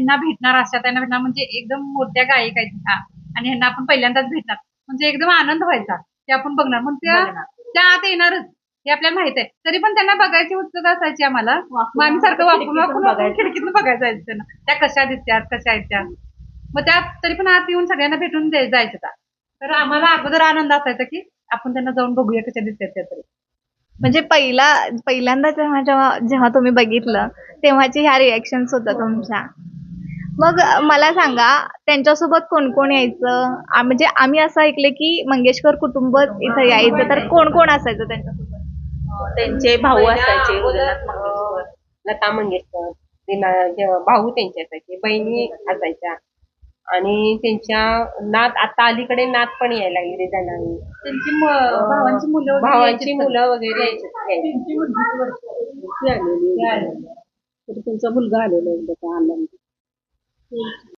ह्यांना भेटणार अशा त्यांना भेटणार म्हणजे एकदम मोठ्या गायक आहेत ह्या आणि ह्यांना आपण पहिल्यांदाच भेटणार म्हणजे एकदम आनंद व्हायचा ते आपण बघणार मग त्या आत येणारच हे आपल्याला माहित आहे तरी पण त्यांना बघायची उत्सुकता असायची आम्हाला मग आम्ही सारखं वाकून खिडकीतून बघायचं जायचं त्यांना त्या कशा दिसतात कशा आहेत त्या मग त्या तरी पण आत येऊन सगळ्यांना भेटून जायचं त्या तर आम्हाला अगोदर आनंद असायचा की आपण त्यांना जाऊन बघूया कशा दिसतात त्या तरी म्हणजे पहिल्यांदा जेव्हा जेव्हा जेव्हा तुम्ही बघितलं तेव्हाची ह्या रिएक्शन्स होत्या तुमच्या. मग मला सांगा त्यांच्यासोबत कोण कोण यायचं म्हणजे आम्ही असं ऐकलं की मंगेशकर कुटुंब इथं यायचं तर कोण कोण असायचं त्यांच्यासोबत. त्यांचे भाऊ असायचे लता मंगेशकर भाऊ त्यांचे असायचे बहिणी असायच्या आणि त्यांच्या नात आता अलीकडे नात पण यायला लागली जणांनी त्यांची भावांची मुलं वगैरे त्यांचा मुलगा आलेला एकदा आनंद